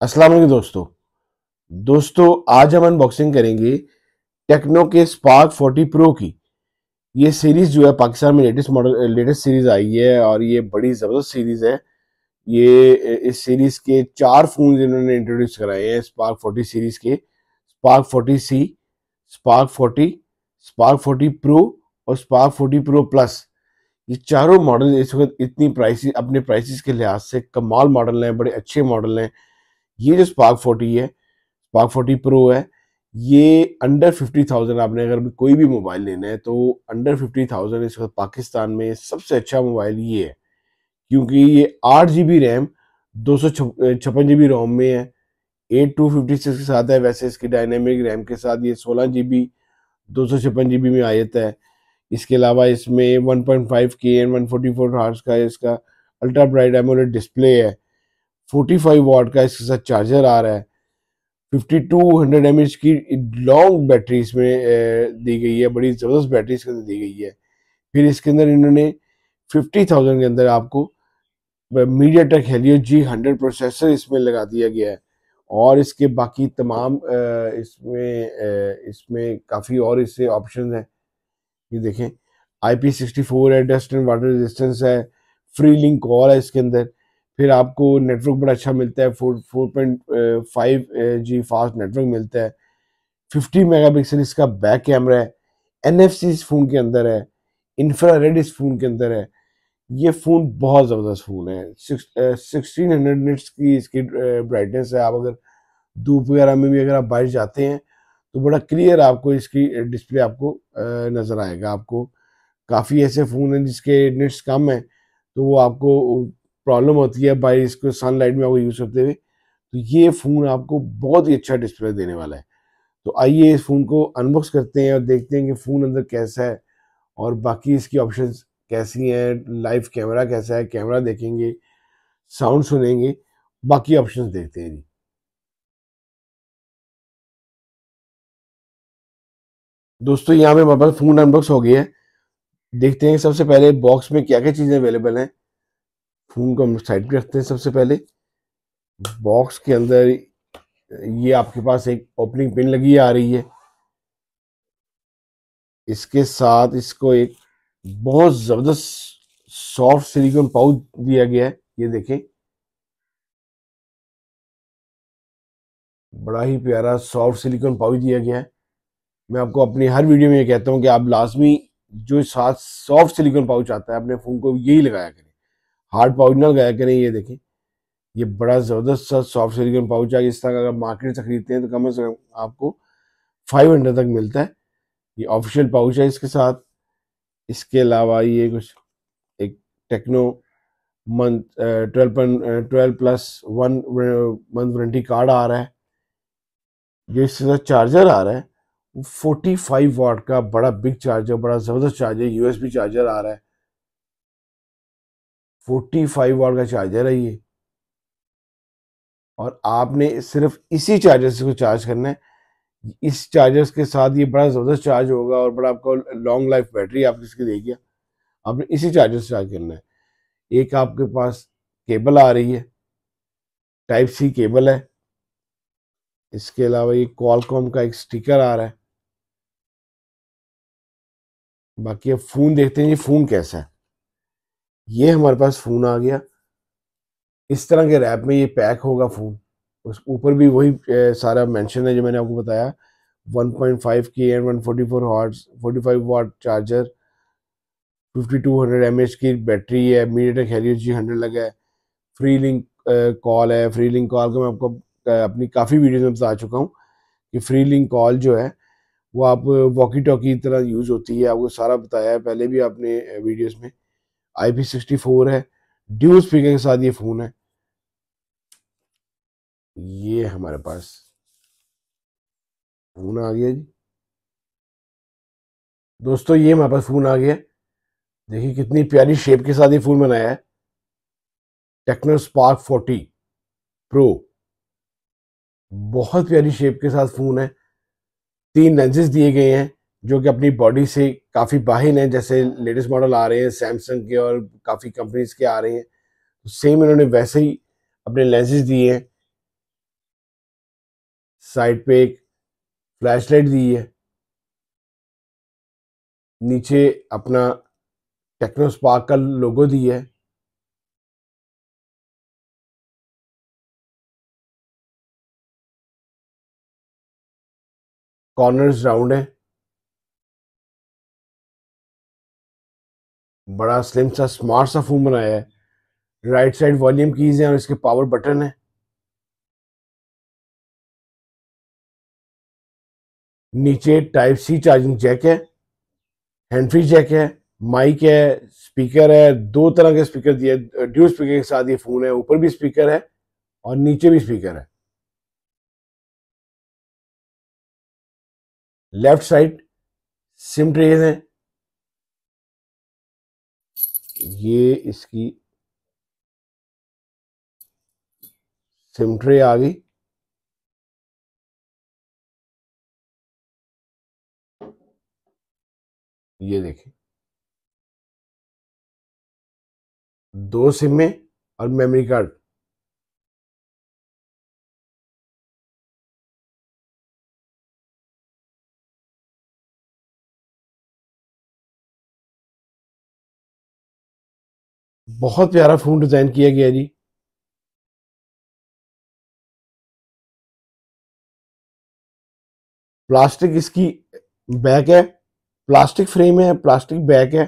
अस्सलाम वालेकुम दोस्तों आज हम अनबॉक्सिंग करेंगे टेक्नो के स्पार्क 40 प्रो की। ये सीरीज जो है पाकिस्तान में लेटेस्ट सीरीज आई है और ये बड़ी ज़बरदस्त सीरीज है। ये इस सीरीज के 4 फोन इन्होंने इंट्रोड्यूस कराए हैं स्पार्क 40 सीरीज के। Spark 40C, spark 40, spark 40 pro और स्पार्क 40 प्रो प्लस। ये चारों मॉडल इस वक्त इतनी प्राइस अपने प्राइसेस के लिहाज से कमाल मॉडल हैं, बड़े अच्छे मॉडल हैं। ये जो स्पार्क 40 है, स्पार्क 40 प्रो है, ये अंडर 50,000 आपने अगर भी कोई भी मोबाइल लेना है तो अंडर 50,000 इस वक्त पाकिस्तान में सबसे अच्छा मोबाइल ये है, क्योंकि ये 8 GB रैम 256 GB रोम में है। 8256 के साथ है, वैसे इसकी डायनेमिक रैम के साथ ये 16 GB 256 GB में आ जाता है। इसके अलावा इसमें 1.5K एंड 144 हर्ट्ज का इसका अल्ट्रा ब्राइट एमोलेड डिस्प्ले है। 45 वाट का इसके साथ चार्जर आ रहा है। 5200 mAh की लॉन्ग बैटरी इसमें दी गई है, बड़ी ज़बरदस्त बैटरी इसके अंदर दी गई है। फिर इसके अंदर इन्होंने 50,000 के अंदर आपको media take Helio G100 processor इसमें लगा दिया गया है। और इसके बाकी तमाम इसमें काफ़ी और इससे ऑप्शन हैं। ये देखें, IP64 है, डस्ट एंड वाटर रेजिस्टेंस है, फ्री लिंक कॉल है इसके अंदर। फिर आपको नेटवर्क बड़ा अच्छा मिलता है, 4.5G फास्ट नेटवर्क मिलता है। 50 मेगापिक्सल इसका बैक कैमरा है। NFC इस फ़ोन के अंदर है, इंफ्रारेड इस फ़ोन के अंदर है। ये फ़ोन बहुत ज़बरदस्त फ़ोन है। 1600 निट्स की इसकी ब्राइटनेस है। आप अगर धूप वगैरह में भी अगर आप बाहर जाते हैं तो बड़ा क्लियर आपको इसकी डिस्प्ले आपको नज़र आएगा। आपको काफ़ी ऐसे फ़ोन हैं जिसके निट्स कम है तो वो आपको प्रॉब्लम होती है बाहर इसको सनलाइट में आपको यूज़ करते हुए। तो ये फ़ोन आपको बहुत ही अच्छा डिस्प्ले देने वाला है। तो आइए इस फ़ोन को अनबॉक्स करते हैं और देखते हैं कि फ़ोन अंदर कैसा है और बाकी इसकी ऑप्शंस कैसी हैं, लाइव कैमरा कैसा है, कैमरा देखेंगे, साउंड सुनेंगे, बाकी ऑप्शंस देखते हैं जी। दोस्तों यहाँ पे हमारे पास फ़ोन अनबॉक्स हो गया है। देखते हैं सबसे पहले बॉक्स में क्या क्या चीज़ें अवेलेबल हैं। फ़ोन को हम साइड पे रखते हैं। सबसे पहले बॉक्स के अंदर ये आपके पास एक ओपनिंग पिन लगी आ रही है। इसके साथ इसको एक बहुत ज़बरदस्त सॉफ्ट सिलिकॉन पाउच दिया गया है। ये देखें, बड़ा ही प्यारा सॉफ्ट सिलिकॉन पाउच दिया गया है। मैं आपको अपनी हर वीडियो में ये कहता हूँ कि आप लाजमी जो साथ सॉफ्ट सिलिकॉन पाउच आता है अपने फ़ोन को यही लगाया करें, हार्ड पाउच ना लगाया करें। ये देखें, ये बड़ा ज़बरदस्त सा सॉफ्ट सिलिकॉन पाउच है। इस तरह का अगर मार्केट से खरीदते हैं तो कम से कम आपको 500 तक मिलता है। ये ऑफिशियल पाउच है इसके साथ। इसके अलावा ये कुछ एक टेक्नो मंथ 12+1 वारंटी कार्ड आ रहा है। जो इसके साथ चार्जर आ रहा है वो 45 वाट का बड़ा बिग चार्जर, बड़ा ज़बरदस्त चार्जर, USB चार्जर आ रहा है। 45 वाट का चार्जर है ये, और आपने सिर्फ इसी चार्जर से इसको चार्ज करना है। इस चार्जर्स के साथ ये बड़ा ज़बरदस्त चार्ज होगा और बड़ा आपको लॉन्ग लाइफ बैटरी आपको इसकी देगी। आपने इसी चार्जर से चार्ज करना है। एक आपके पास केबल आ रही है, टाइप सी केबल है। इसके अलावा ये क्वालकॉम का एक स्टिकर आ रहा है। बाकी अब फ़ोन देखते हैं ये फ़ोन कैसा है। ये हमारे पास फ़ोन आ गया। इस तरह के रैप में ये पैक होगा फ़ोन। उस ऊपर भी वही सारा मेंशन है जो मैंने आपको बताया। 1.5K and 144 hertz, 45 watt charger, 5200 mAh की बैटरी है, मीडियाटेक हेलियो G100 लगा है। फ्री लिंक कॉल है। फ्री लिंक कॉल का मैं आपको अपनी काफ़ी वीडियोस में बता चुका हूँ कि फ्री लिंक कॉल जो है वो आप वॉकी टॉकी की तरह यूज़ होती है। आपको सारा बताया है पहले भी आपने वीडियोस में। IP64 है, ड्यूल स्पीकर के साथ ये फ़ोन है। ये हमारे पास फ़ोन आ गया जी। दोस्तों ये हमारे पास फ़ोन आ गया। देखिए कितनी प्यारी शेप के साथ ये फ़ोन बनाया है। टेक्नो स्पार्क 40 प्रो, बहुत प्यारी शेप के साथ फ़ोन है। 3 लेंसेज दिए गए हैं जो कि अपनी बॉडी से काफ़ी बाहिर हैं। जैसे लेटेस्ट मॉडल आ रहे हैं सैमसंग के और काफ़ी कंपनीज के आ रहे हैं, सेम इन्होंने वैसे ही अपने लेंसेज दिए हैं। साइड पे एक फ्लैश लाइट दी है, नीचे अपना टेक्नो स्पार्क का लोगो दी है। कॉर्नर्स राउंड है, बड़ा स्लिम सा स्मार्ट सा फोन बनाया है। राइट साइड वॉल्यूम कीज हैं और इसके पावर बटन है। नीचे टाइप सी चार्जिंग जैक है, हैंड फ्री जैक है, माइक है, स्पीकर है, दो तरह के स्पीकर दिए, ड्यू स्पीकर के साथ ये फोन है। ऊपर भी स्पीकर है और नीचे भी स्पीकर है। लेफ्ट साइड सिम ट्रेज है, ये इसकी सिम ट्रे आ गई। ये देखिए, दो सिम में और मेमोरी कार्ड। बहुत प्यारा फोन डिजाइन किया गया जी। प्लास्टिक इसकी बैक है, प्लास्टिक फ्रेम है, प्लास्टिक बैक है।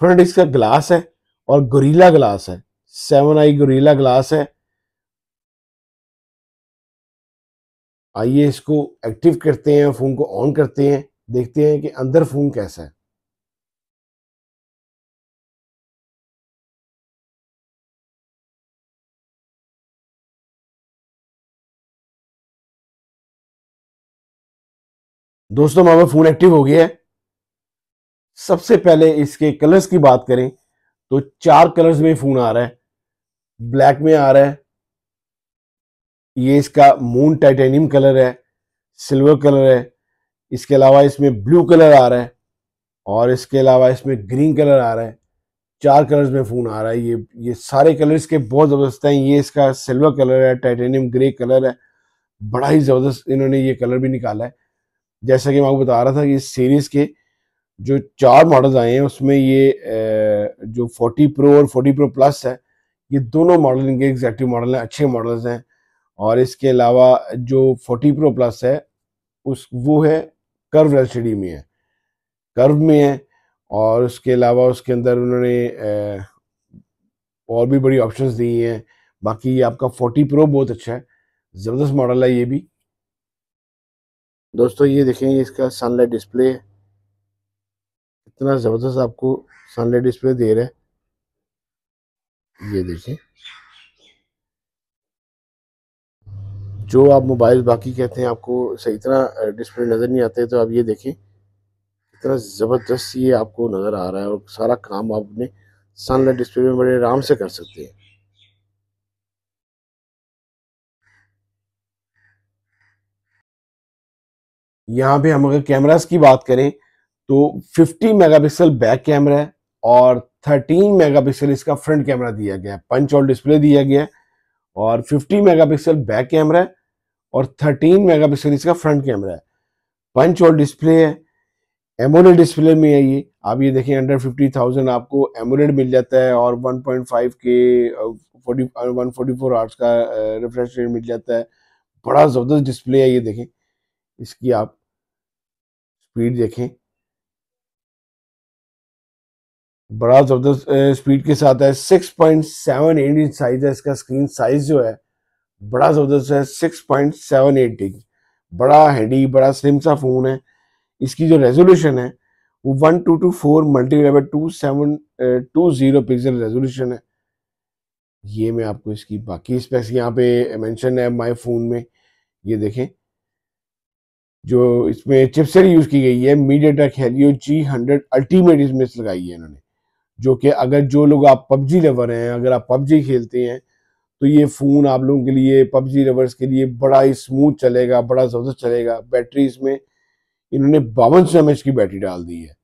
फ्रंट इसका ग्लास है और गोरिल्ला ग्लास है, 7i गोरिल्ला ग्लास है। आइए इसको एक्टिव करते हैं, फोन को ऑन करते हैं, देखते हैं कि अंदर फोन कैसा है। दोस्तों हमारा फोन एक्टिव हो गया है। सबसे पहले इसके कलर्स की बात करें तो चार कलर्स में फोन आ रहा है। ब्लैक में आ रहा है, ये इसका मून टाइटेनियम कलर है, सिल्वर कलर है। इसके अलावा इसमें ब्लू कलर आ रहा है और इसके अलावा इसमें ग्रीन कलर आ रहा है। चार कलर्स में फोन आ रहा है। ये सारे कलर्स के बहुत जबरदस्त हैं। ये इसका सिल्वर कलर है, टाइटेनियम ग्रे कलर है, बड़ा ही जबरदस्त इन्होंने ये कलर भी निकाला है। जैसा कि मैं आपको बता रहा था कि इस सीरीज के जो चार मॉडल्स आए हैं उसमें ये जो 40 प्रो और 40 प्रो प्लस है, ये दोनों मॉडल इनके एग्जैक्टिव मॉडल हैं, अच्छे मॉडल्स हैं। और इसके अलावा जो 40 प्रो प्लस है उस वो है कर्व एलसीडी में है, कर्व में है। और उसके अलावा उसके अंदर उन्होंने और भी बड़ी ऑप्शंस दी हैं। बाकी ये आपका 40 प्रो बहुत अच्छा है, ज़बरदस्त मॉडल है ये भी। दोस्तों ये देखें, ये इसका सनलाइट डिस्प्ले है, इतना ज़बरदस्त आपको सनलाइट डिस्प्ले दे रहा है। ये देखें, जो आप मोबाइल बाकी कहते हैं आपको सही तरह डिस्प्ले नज़र नहीं आते, तो आप ये देखें इतना ज़बरदस्त ये आपको नज़र आ रहा है और सारा काम आप अपने सनलाइट डिस्प्ले में बड़े आराम से कर सकते हैं। यहाँ पे हम अगर कैमरास की बात करें तो 50 मेगापिक्सल बैक कैमरा है और 13 मेगापिक्सल इसका फ्रंट कैमरा दिया गया है। पंच होल डिस्प्ले दिया गया है और 50 मेगापिक्सल बैक कैमरा है और 13 मेगापिक्सल इसका फ्रंट कैमरा है। पंच होल डिस्प्ले है, एमोलेड डिस्प्ले में है ये। आप ये देखें, अंडर 50,000 आपको एमोलेड मिल जाता है और 1.5 के 144 आवर्स का रिफ्रेश रेट मिल जाता है। बड़ा ज़बरदस्त डिस्प्ले है। ये देखें, इसकी आप स्पीड देखें, बड़ा जबरदस्त स्पीड के साथ है। 6.78 इंच साइज है इसका। स्क्रीन साइज जो है बड़ा जबरदस्त है, 6.78 इंच। बड़ा हैंडी, बड़ा स्लिम सा फोन है। इसकी जो रेजोल्यूशन है वो 1224 मल्टीप्लाई बाय 2720 पिक्सल रेजोल्यूशन है। ये मैं आपको इसकी बाकी स्पेक्स यहाँ पे मेंशन है माय फोन में। ये देखें, जो इसमें चिपसेट यूज की गई है मीडियाटेक हेलियो G100 अल्टीमेट इसमें लगाई है इन्होंने। जो कि अगर जो लोग आप पबजी लवर हैं, अगर आप पबजी खेलते हैं तो ये फ़ोन आप लोगों के लिए, पबजी लवर्स के लिए बड़ा ही स्मूथ चलेगा, बड़ा ज़बरदस्त चलेगा। बैटरी इसमें इन्होंने 5200 mAh की बैटरी डाल दी है,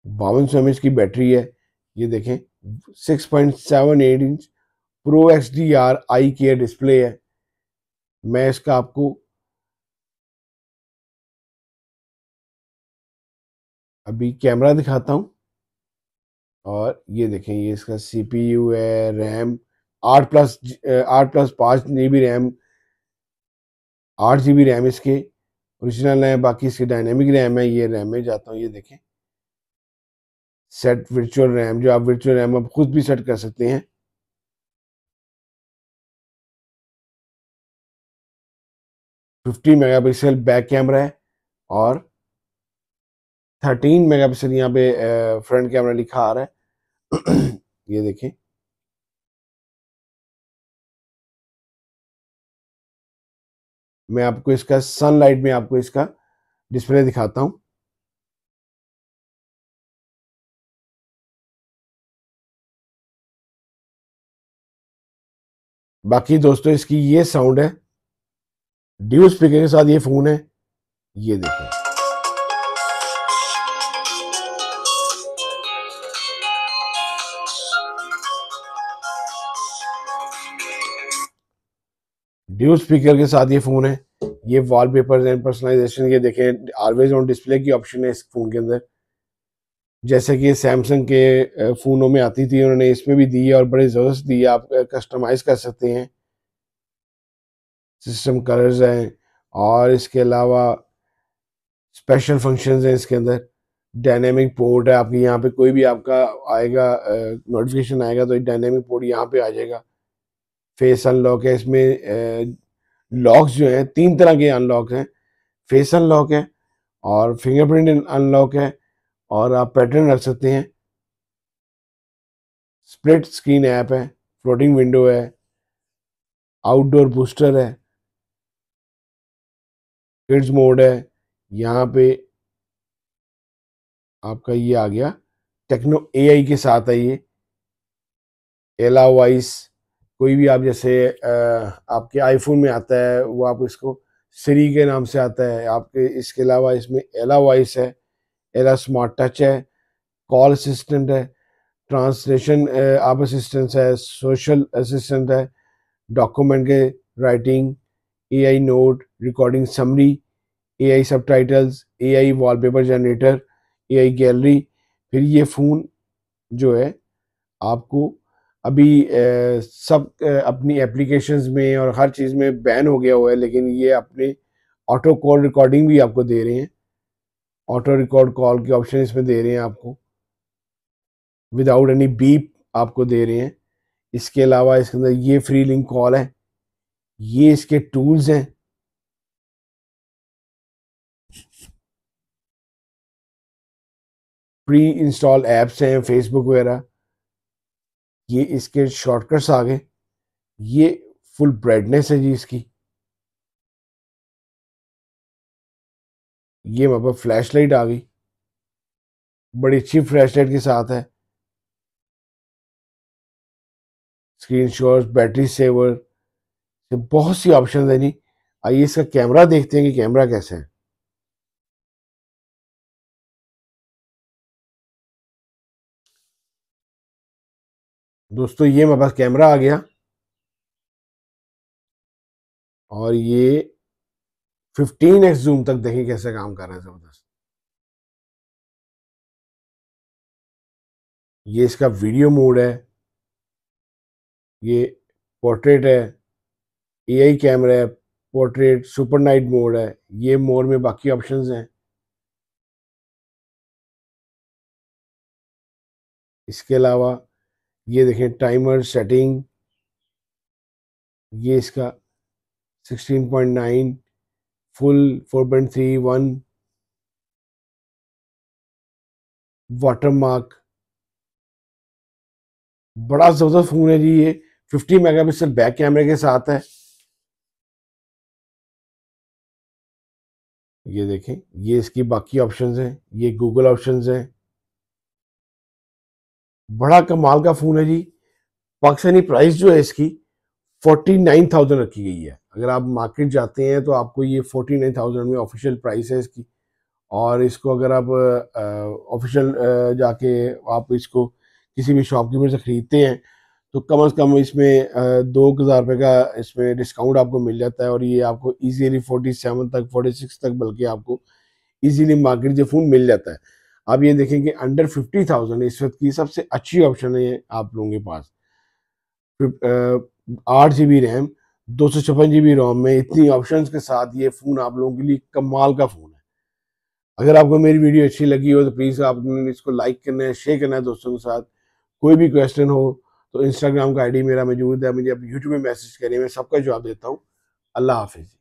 5200 mAh की बैटरी है। ये देखें, 6.78 इंच प्रो XDR आई केयर डिस्प्ले है। मैं इसका आपको अभी कैमरा दिखाता हूँ। और ये देखें, ये इसका CPU है, RAM 8+5 GB RAM, 8 GB RAM इसके ओरिजिनल है। बाकी इसके डायनेमिक रैम है। ये रैम में जाता हूँ, ये देखें, सेट वर्चुअल रैम, जो आप वर्चुअल रैम आप खुद भी सेट कर सकते हैं। 50 मेगापिक्सल बैक कैमरा है और 13 मेगापिक्सल यहाँ पे फ्रंट कैमरा लिखा आ रहा है। ये देखें, मैं आपको इसका सनलाइट में आपको इसका डिस्प्ले दिखाता हूँ। बाकी दोस्तों इसकी ये साउंड है, ड्यूल स्पीकर के साथ ये फोन है। ये देखें, ड्यूल स्पीकर के साथ ये फोन है। ये वॉलपेपर एंड पर्सनलाइजेशन, ये देखें, ऑलवेज ऑन डिस्प्ले की ऑप्शन है इस फोन के अंदर, जैसे कि सैमसंग के फोनों में आती थी, उन्होंने इसमें भी दी है और बड़ी ज़बरदस्त दी है। आप कस्टमाइज कर सकते हैं, सिस्टम कलर्स हैं और इसके अलावा स्पेशल फंक्शंस हैं इसके अंदर। डायनेमिक पोर्ट है आपकी, यहाँ पे कोई भी आपका आएगा नोटिफिकेशन आएगा तो डायनेमिक पोर्ट यहाँ पे आ जाएगा। फेस अनलॉक है इसमें। लॉक्स जो हैं, 3 तरह के अनलॉक हैं, फेस अनलॉक है और फिंगरप्रिंट अनलॉक है, और आप पैटर्न रख सकते हैं। स्प्लिट स्क्रीन ऐप है, फ्लोटिंग विंडो है, आउटडोर बूस्टर है, किड्स मोड है। यहाँ पे आपका ये आ गया, टेक्नो AI के साथ है ये, एला वॉइस। कोई भी आप जैसे आपके आईफोन में आता है वो आप इसको सिरी के नाम से आता है आपके। इसके अलावा इसमें एला वॉइस है, एला स्मार्ट टच है, कॉल असिस्टेंट है, ट्रांसलेशन आप असिस्टेंट है, सोशल असिस्टेंट है, डॉक्यूमेंट के writing, AI note, recording summary, AI subtitles, AI wallpaper generator, AI gallery. फिर ये फ़ोन जो है आपको अभी सब अपनी एप्लीकेशंस में और हर चीज़ में बैन हो गया हुआ है, लेकिन ये अपने ऑटो कॉल रिकॉर्डिंग भी आपको दे रहे हैं। ऑटो रिकॉर्ड कॉल के ऑप्शन इसमें दे रहे हैं आपको, विदाउट एनी बीप आपको दे रहे हैं। इसके अलावा इसके अंदर ये फ्री लिंक कॉल है, ये इसके टूल्स हैं। प्री इंस्टॉल ऐप्स हैं, फेसबुक वगैरह, ये इसके शॉर्टकट्स आ गए। ये फुल ब्राइटनेस है जी इसकी। ये वहाँ पर फ्लैश लाइट आ गई, बड़ी अच्छी फ्लैश लाइट के साथ है। स्क्रीन शॉट, बैटरी सेवर, बहुत सी ऑप्शन है जी। आइए इसका कैमरा देखते हैं कि कैमरा कैसा है। दोस्तों ये मेरे पास कैमरा आ गया और ये 15x जूम तक देखें कैसे काम कर रहा है, जबरदस्त। ये इसका वीडियो मोड है, ये पोर्ट्रेट है, AI कैमरा है, पोर्ट्रेट, सुपर नाइट मोड है। ये मोड में बाकी ऑप्शंस हैं। इसके अलावा ये देखें, टाइमर सेटिंग, ये इसका 16.9 फुल 4.31 वाटर मार्क। बड़ा जबरदस्त फोन है जी ये। 50 मेगापिक्सल बैक कैमरे के साथ है। ये देखें, ये इसकी बाकी ऑप्शंस हैं, ये गूगल ऑप्शंस हैं। बड़ा कमाल का फोन है जी। पाकिस्तानी प्राइस जो है इसकी 49,000 रखी गई है। अगर आप मार्केट जाते हैं तो आपको ये 49,000 में ऑफिशियल प्राइस है इसकी। और इसको अगर आप ऑफिशियल जाके आप इसको किसी भी शॉपकीपर से ख़रीदते हैं तो कम से कम इसमें 2,000 रुपये का इसमें डिस्काउंट आपको मिल जाता है और ये आपको इजीली 47 तक 46 तक बल्कि आपको इजीली मार्केट जो फ़ोन मिल जाता है। आप ये देखें कि अंडर 50,000 इस वक्त की सबसे अच्छी ऑप्शन है आप लोगों के पास। 8 GB रैम, 256 GB रोम में इतनी ऑप्शंस के साथ ये फ़ोन आप लोगों के लिए कमाल का फ़ोन है। अगर आपको मेरी वीडियो अच्छी लगी हो तो प्लीज़ आपने इसको लाइक करना है, शेयर करना है दोस्तों के साथ। कोई भी क्वेश्चन हो तो इंस्टाग्राम का आईडी मेरा मौजूद है, मुझे आप यूट्यूब में मैसेज करिए, मैं सबका जवाब देता हूँ। अल्लाह हाफ़िज़।